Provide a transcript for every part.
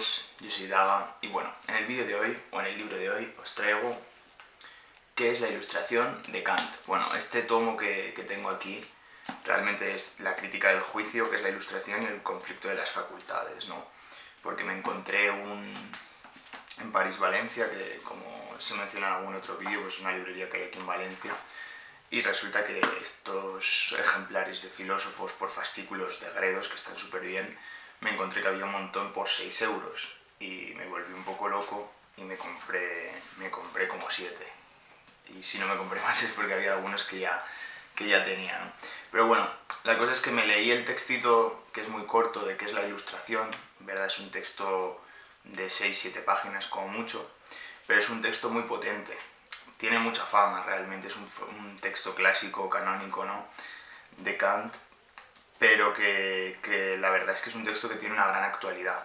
todos, yo soy Daga y bueno, en el vídeo de hoy, o en el libro de hoy, os traigo qué es la Ilustración de Kant. Bueno, este tomo que tengo aquí realmente es la crítica del juicio, que es la Ilustración y el conflicto de las facultades, ¿no? Porque me encontré en París, Valencia, que como se menciona en algún otro vídeo, pues es una librería que hay aquí en Valencia, y resulta que estos ejemplares de filósofos por fascículos de Gredos, que están súper bien, me encontré que había un montón por 6 euros y me volví un poco loco y me compré como 7. Y si no me compré más es porque había algunos que ya tenía, ¿no? Pero bueno, la cosa es que me leí el textito, que es muy corto, de qué es la Ilustración. En verdad es un texto de 6-7 páginas como mucho, pero es un texto muy potente. Tiene mucha fama realmente, es un texto clásico, canónico, ¿no?, de Kant, pero que la verdad es que es un texto que tiene una gran actualidad.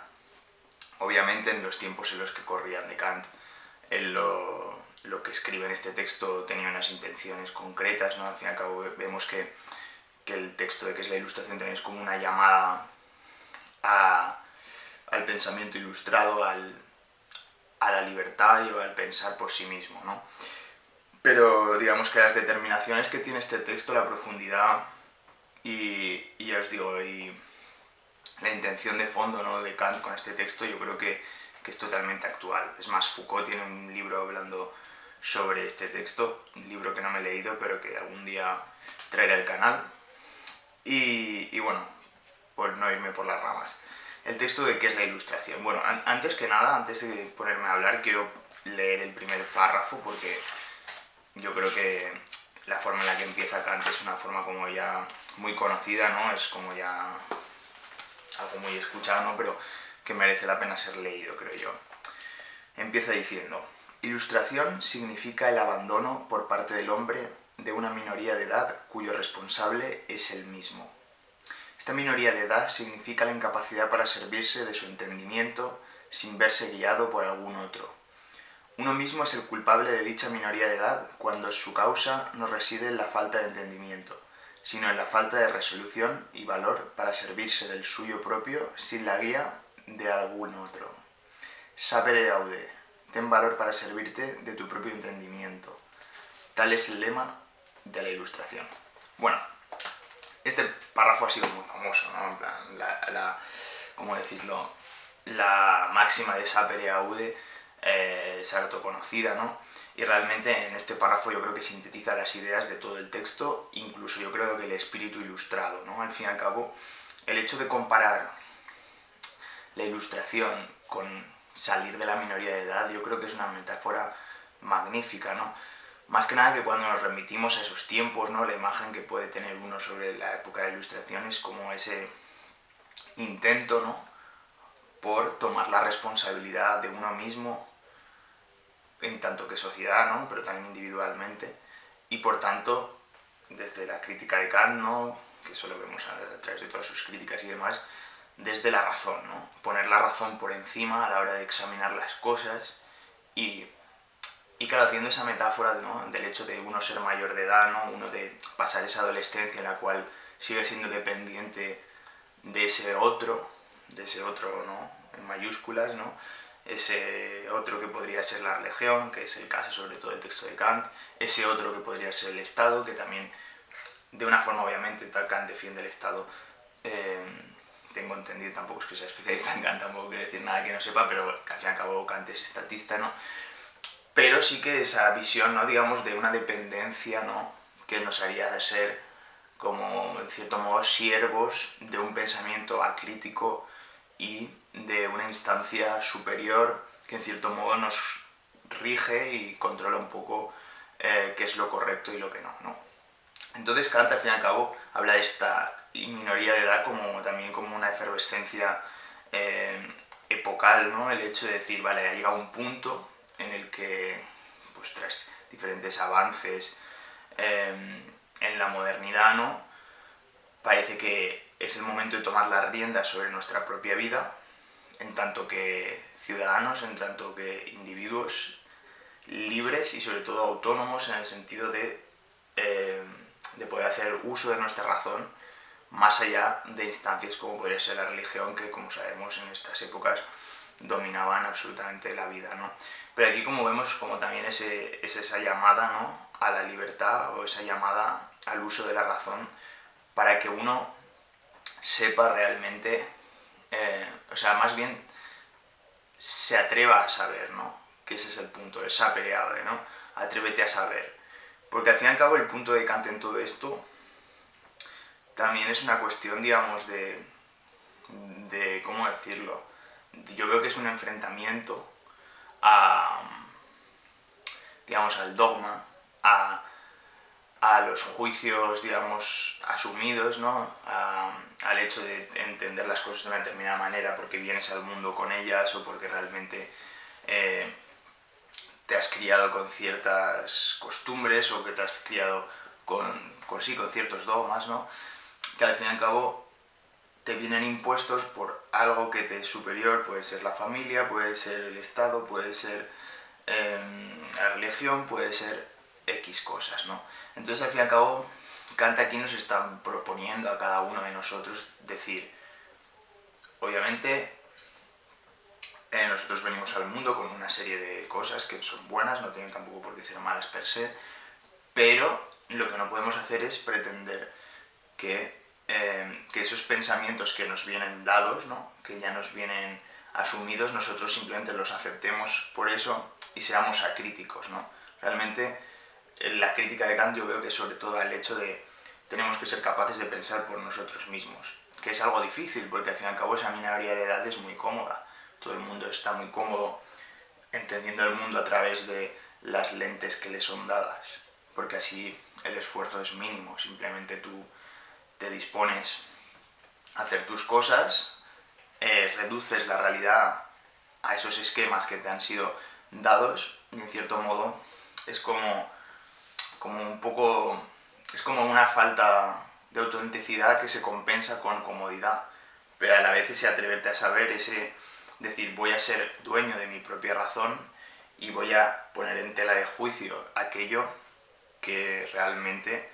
Obviamente en los tiempos en los que corrían de Kant, él lo que escribe en este texto tenía unas intenciones concretas, ¿no? Al fin y al cabo vemos que el texto de qué es la Ilustración también es como una llamada al pensamiento ilustrado, a la libertad y al pensar por sí mismo, ¿no? Pero digamos que las determinaciones que tiene este texto, la profundidad y ya os digo, y la intención de fondo, ¿no?, de Kant con este texto, yo creo que es totalmente actual. Es más, Foucault tiene un libro hablando sobre este texto, un libro que no me he leído, pero que algún día traeré al canal. Y bueno, por no irme por las ramas. El texto de qué es la Ilustración. Bueno, antes que nada, antes de ponerme a hablar, quiero leer el primer párrafo porque yo creo que la forma en la que empieza Kant es una forma como ya muy conocida, ¿no? Es como ya algo muy escuchado, ¿no?, pero que merece la pena ser leído, creo yo. Empieza diciendo: Ilustración significa el abandono por parte del hombre de una minoría de edad cuyo responsable es él mismo. Esta minoría de edad significa la incapacidad para servirse de su entendimiento sin verse guiado por algún otro. Uno mismo es el culpable de dicha minoría de edad cuando su causa no reside en la falta de entendimiento, sino en la falta de resolución y valor para servirse del suyo propio sin la guía de algún otro. Sapere aude, ten valor para servirte de tu propio entendimiento. Tal es el lema de la Ilustración. Bueno, este párrafo ha sido muy famoso, ¿no? En plan, ¿cómo decirlo? La máxima de Sapere aude es harto conocida, ¿no? Y realmente en este párrafo yo creo que sintetiza las ideas de todo el texto, incluso yo creo que el espíritu ilustrado, ¿no? Al fin y al cabo, el hecho de comparar la Ilustración con salir de la minoría de edad, yo creo que es una metáfora magnífica, ¿no? Más que nada que cuando nos remitimos a esos tiempos, ¿no?, la imagen que puede tener uno sobre la época de la Ilustración es como ese intento, ¿no?, por tomar la responsabilidad de uno mismo en tanto que sociedad, ¿no?, pero también individualmente, y por tanto, desde la crítica de Kant, ¿no?, que eso lo vemos a través de todas sus críticas y demás, desde la razón, ¿no?, poner la razón por encima a la hora de examinar las cosas y claro, haciendo esa metáfora, ¿no?, del hecho de uno ser mayor de edad, ¿no?, uno de pasar esa adolescencia en la cual sigue siendo dependiente de ese otro, ¿no?, en mayúsculas, ¿no?, ese otro que podría ser la religión, que es el caso sobre todo del texto de Kant, ese otro que podría ser el Estado, que también, de una forma obviamente, Kant defiende el Estado, tengo entendido, tampoco es que sea especialista en Kant, tampoco quiero decir nada que no sepa, pero al fin y al cabo Kant es estatista, ¿no?, pero sí que esa visión, ¿no?, digamos, de una dependencia, ¿no?, que nos haría ser como, en cierto modo, siervos de un pensamiento acrítico y de una instancia superior que en cierto modo nos rige y controla un poco qué es lo correcto y lo que no, ¿no? Entonces Kant, al fin y al cabo, habla de esta minoría de edad también como una efervescencia epocal, ¿no? El hecho de decir, vale, ha llegado un punto en el que, pues tras diferentes avances en la modernidad, ¿no?, parece que es el momento de tomar las riendas sobre nuestra propia vida, en tanto que ciudadanos, en tanto que individuos libres y sobre todo autónomos en el sentido de poder hacer uso de nuestra razón más allá de instancias como podría ser la religión, que como sabemos en estas épocas dominaban absolutamente la vida, ¿no? Pero aquí, como vemos, como también es esa llamada, ¿no?, a la libertad, o esa llamada al uso de la razón, para que uno sepa realmente, o sea, más bien se atreva a saber, ¿no? Que ese es el punto, esa peleada, ¿no? Atrévete a saber. Porque al fin y al cabo el punto de Kant en todo esto también es una cuestión, digamos, de ¿cómo decirlo? Yo veo que es un enfrentamiento a, digamos, al dogma, a los juicios, digamos, asumidos, ¿no? Al hecho de entender las cosas de una determinada manera porque vienes al mundo con ellas, o porque realmente te has criado con ciertas costumbres, o que te has criado con ciertos dogmas, ¿no? Que al fin y al cabo te vienen impuestos por algo que te es superior. Puede ser la familia, puede ser el Estado, puede ser la religión, puede ser X cosas, ¿no? Entonces, al fin y al cabo, Kant aquí nos está proponiendo a cada uno de nosotros decir, obviamente, nosotros venimos al mundo con una serie de cosas que son buenas, no tienen tampoco por qué ser malas per se, pero lo que no podemos hacer es pretender que esos pensamientos que nos vienen dados, ¿no?, que ya nos vienen asumidos, nosotros simplemente los aceptemos por eso y seamos acríticos, ¿no? Realmente la crítica de Kant yo veo que sobre todo al hecho de tenemos que ser capaces de pensar por nosotros mismos, que es algo difícil porque al fin y al cabo esa minoría de edad es muy cómoda, todo el mundo está muy cómodo entendiendo el mundo a través de las lentes que le son dadas, porque así el esfuerzo es mínimo, simplemente tú te dispones a hacer tus cosas, reduces la realidad a esos esquemas que te han sido dados, y en cierto modo es como un poco, es como una falta de autenticidad que se compensa con comodidad, pero a la vez ese atreverte a saber, ese decir voy a ser dueño de mi propia razón y voy a poner en tela de juicio aquello que realmente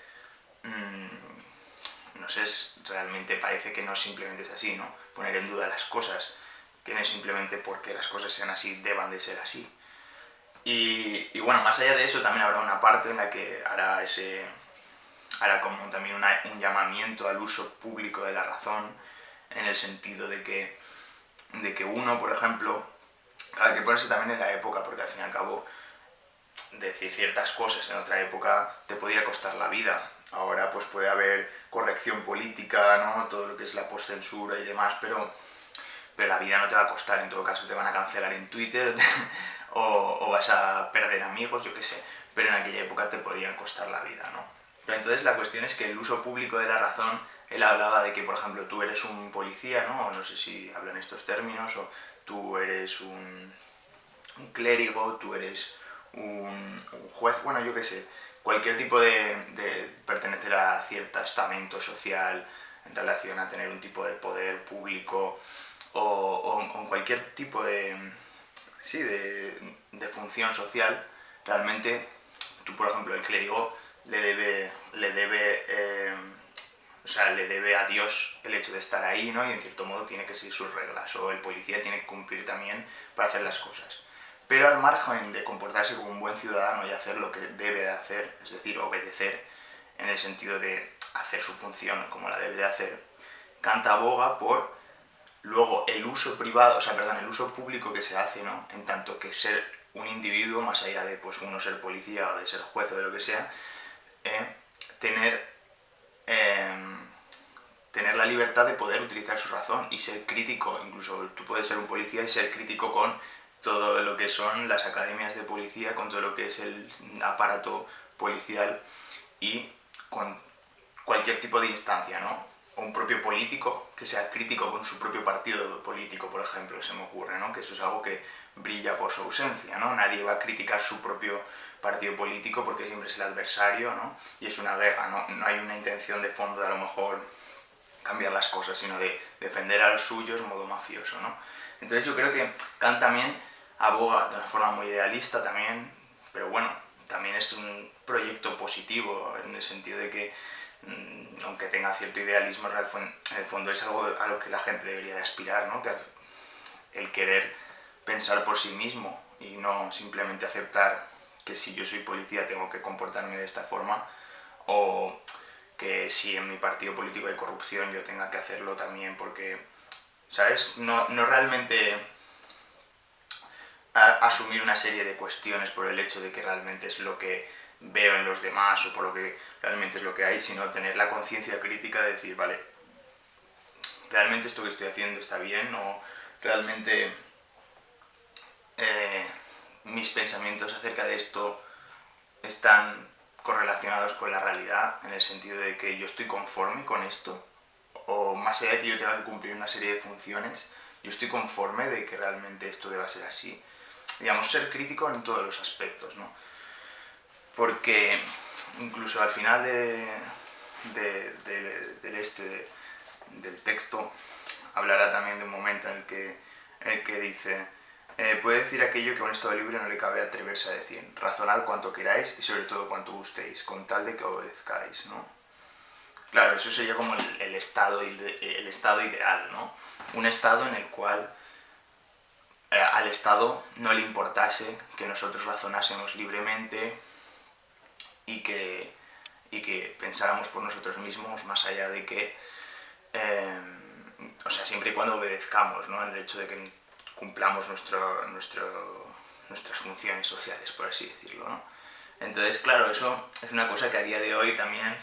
no sé, realmente parece que no simplemente es así, ¿no? Poner en duda las cosas, que no es simplemente porque las cosas sean así, deban de ser así. Y bueno, más allá de eso también habrá una parte en la que hará como también un llamamiento al uso público de la razón, en el sentido de que uno, por ejemplo, hay que ponerse también en la época, porque al fin y al cabo decir ciertas cosas en otra época te podía costar la vida. Ahora pues puede haber corrección política, ¿no?, todo lo que es la postcensura y demás, pero la vida no te va a costar. En todo caso te van a cancelar en Twitter o vas a perder amigos, yo qué sé, pero en aquella época te podían costar la vida, ¿no? Pero entonces la cuestión es que el uso público de la razón, él hablaba de que, por ejemplo, tú eres un policía, ¿no?, o no sé si hablan estos términos, o tú eres un clérigo, tú eres un juez, bueno, yo qué sé, cualquier tipo de pertenecer a cierto estamento social en relación a tener un tipo de poder público o cualquier tipo sí, de función social, realmente tú, por ejemplo, el clérigo le debe a Dios el hecho de estar ahí, ¿no?, y en cierto modo tiene que seguir sus reglas, o el policía tiene que cumplir también para hacer las cosas. Pero al margen de comportarse como un buen ciudadano y hacer lo que debe de hacer, es decir, obedecer, en el sentido de hacer su función como la debe de hacer, Kant aboga por luego el uso privado, el uso público que se hace, ¿no?, en tanto que ser un individuo, más allá de pues uno ser policía o de ser juez o de lo que sea, tener la libertad de poder utilizar su razón y ser crítico. Incluso tú puedes ser un policía y ser crítico con todo lo que son las academias de policía, con todo lo que es el aparato policial y con cualquier tipo de instancia, ¿no? O un propio político que sea crítico con su propio partido político, por ejemplo, se me ocurre, ¿no?, que eso es algo que brilla por su ausencia, ¿no? Nadie va a criticar su propio partido político porque siempre es el adversario, ¿no?, y es una guerra, ¿no? No hay una intención de fondo de a lo mejor cambiar las cosas, sino de defender a los suyos modo mafioso, ¿no? Entonces yo creo que Kant también aboga de una forma muy idealista también, pero bueno, también es un proyecto positivo en el sentido de que aunque tenga cierto idealismo, en el fondo es algo a lo que la gente debería de aspirar, ¿no?, que el querer pensar por sí mismo y no simplemente aceptar que si yo soy policía tengo que comportarme de esta forma, o que si en mi partido político hay corrupción yo tenga que hacerlo también, porque, ¿sabes? No realmente asumir una serie de cuestiones por el hecho de que realmente es lo que veo en los demás o por lo que realmente es lo que hay, sino tener la conciencia crítica de decir, vale, ¿realmente esto que estoy haciendo está bien? ¿O realmente mis pensamientos acerca de esto están correlacionados con la realidad, en el sentido de que yo estoy conforme con esto? O más allá de que yo tenga que cumplir una serie de funciones, yo estoy conforme de que realmente esto deba ser así. Digamos, ser crítico en todos los aspectos, ¿no? Porque incluso al final del texto hablará también de un momento en el que dice: puede decir aquello que a un estado libre no le cabe atreverse a decir, razonad cuanto queráis y sobre todo cuanto gustéis, con tal de que obedezcáis, ¿no? Claro, eso sería como el estado ideal, ¿no? Un estado en el cual al Estado no le importase que nosotros razonásemos libremente y que pensáramos por nosotros mismos, más allá de que, o sea, siempre y cuando obedezcamos, ¿no? En el hecho de que cumplamos nuestras funciones sociales, por así decirlo, ¿no? Entonces, claro, eso es una cosa que a día de hoy también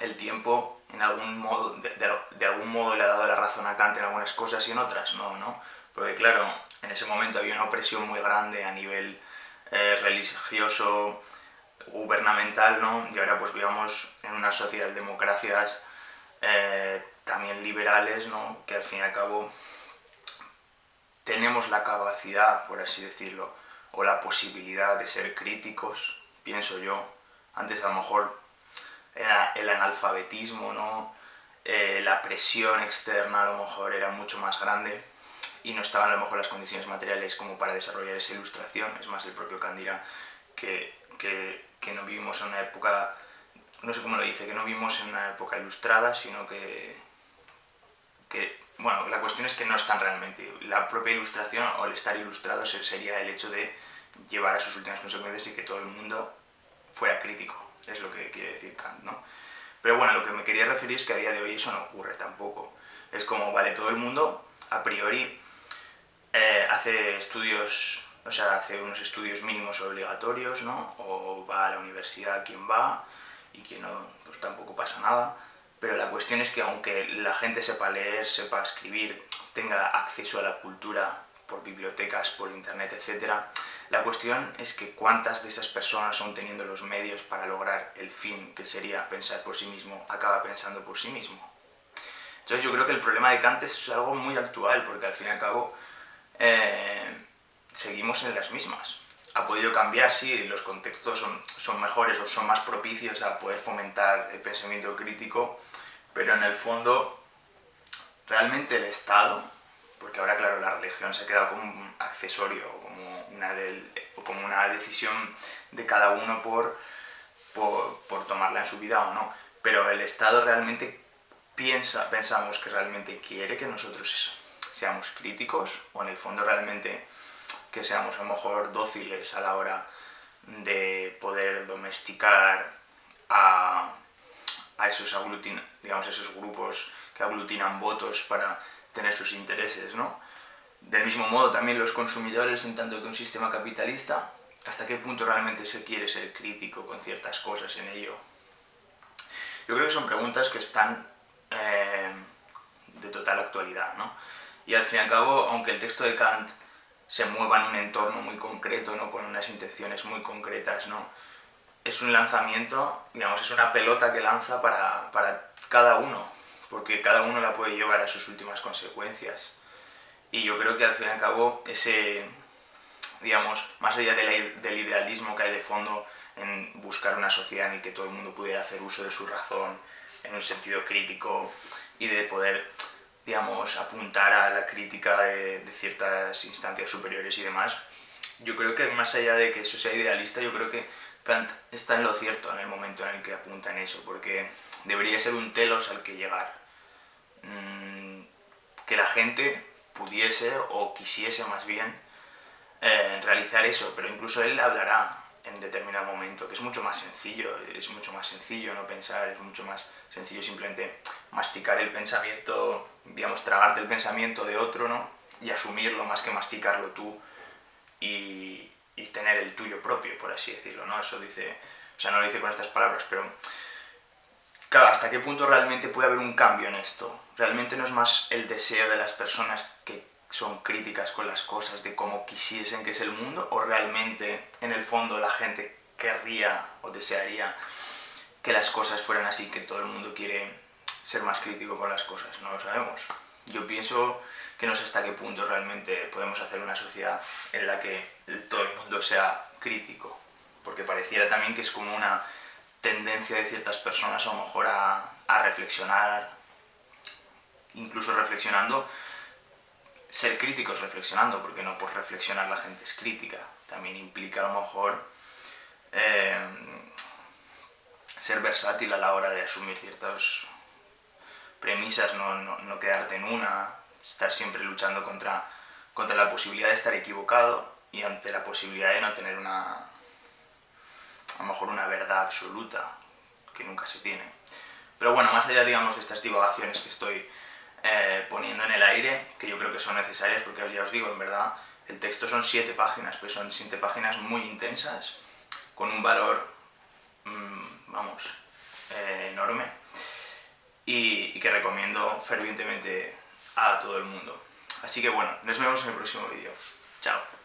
el tiempo, en algún modo, de algún modo le ha dado la razón a Kant en algunas cosas y en otras no, ¿no? Porque claro, en ese momento había una opresión muy grande a nivel religioso, gubernamental, ¿no? Y ahora pues vivamos en unas socialdemocracias también liberales, ¿no? Que al fin y al cabo tenemos la capacidad, por así decirlo, o la posibilidad de ser críticos, pienso yo. Antes a lo mejor era el analfabetismo, ¿no? La presión externa a lo mejor era mucho más grande y no estaban a lo mejor las condiciones materiales como para desarrollar esa ilustración. Es más, el propio Kant dirá que no vivimos en una época, no sé cómo lo dice, que no vivimos en una época ilustrada, sino que bueno, la cuestión es que no están realmente. La propia ilustración o el estar ilustrado sería el hecho de llevar a sus últimas consecuencias y que todo el mundo fuera crítico, es lo que quiere decir Kant, ¿no? Pero bueno, lo que me quería referir es que a día de hoy eso no ocurre tampoco. Es como, vale, todo el mundo a priori hace estudios, o sea, hace unos estudios mínimos obligatorios, ¿no? O va a la universidad quien va y quien no, pues tampoco pasa nada. Pero la cuestión es que aunque la gente sepa leer, sepa escribir, tenga acceso a la cultura por bibliotecas, por internet, etc., la cuestión es que cuántas de esas personas, aún teniendo los medios para lograr el fin, que sería pensar por sí mismo, acaba pensando por sí mismo. Entonces yo creo que el problema de Kant es algo muy actual, porque al fin y al cabo seguimos en las mismas. Ha podido cambiar, sí, los contextos son mejores o son más propicios a poder fomentar el pensamiento crítico, pero en el fondo, realmente el Estado, porque ahora claro, la religión se ha quedado como un accesorio, como una decisión de cada uno por tomarla en su vida o no, pero el Estado realmente pensamos que realmente quiere que nosotros seamos críticos, o en el fondo realmente que seamos a lo mejor dóciles a la hora de poder domesticar a esos grupos que aglutinan votos para tener sus intereses, ¿no? Del mismo modo también los consumidores, en tanto que un sistema capitalista, ¿hasta qué punto realmente se quiere ser crítico con ciertas cosas en ello? Yo creo que son preguntas que están de total actualidad, ¿no? Y al fin y al cabo, aunque el texto de Kant se mueva en un entorno muy concreto, ¿no? Con unas intenciones muy concretas, ¿no? Es un lanzamiento, digamos, es una pelota que lanza para cada uno, porque cada uno la puede llevar a sus últimas consecuencias. Y yo creo que al fin y al cabo ese, digamos, más allá del idealismo que hay de fondo en buscar una sociedad en la que todo el mundo pudiera hacer uso de su razón en un sentido crítico y de poder, digamos, apuntar a la crítica de ciertas instancias superiores y demás, yo creo que más allá de que eso sea idealista, yo creo que Kant está en lo cierto en el momento en el que apunta en eso, porque debería ser un telos al que llegar. Que la gente pudiese o quisiese más bien realizar eso, pero incluso él hablará en determinado momento, que es mucho más sencillo no pensar, es mucho más sencillo simplemente masticar el pensamiento, digamos, tragarte el pensamiento de otro, ¿no? Y asumirlo más que masticarlo tú y tener el tuyo propio, por así decirlo, ¿no? Eso dice, o sea, no lo dice con estas palabras, pero claro, ¿hasta qué punto realmente puede haber un cambio en esto? Realmente no es más el deseo de las personas que son críticas con las cosas, de cómo quisiesen que es el mundo, o realmente en el fondo la gente querría o desearía que las cosas fueran así, que todo el mundo quiere ser más crítico con las cosas, no lo sabemos. Yo pienso que no sé hasta qué punto realmente podemos hacer una sociedad en la que todo el mundo sea crítico, porque pareciera también que es como una tendencia de ciertas personas a lo mejor a reflexionar, incluso reflexionando, ser críticos reflexionando, porque no por reflexionar la gente es crítica, también implica a lo mejor ser versátil a la hora de asumir ciertas premisas, no quedarte en una, estar siempre luchando contra la posibilidad de estar equivocado y ante la posibilidad de no tener a lo mejor una verdad absoluta, que nunca se tiene. Pero bueno, más allá, digamos, de estas divagaciones que estoy poniendo en el aire, que yo creo que son necesarias, porque ya os digo, en verdad, el texto son 7 páginas, pero son 7 páginas muy intensas, con un valor, vamos, enorme, y que recomiendo fervientemente a todo el mundo. Así que bueno, nos vemos en el próximo vídeo. Chao.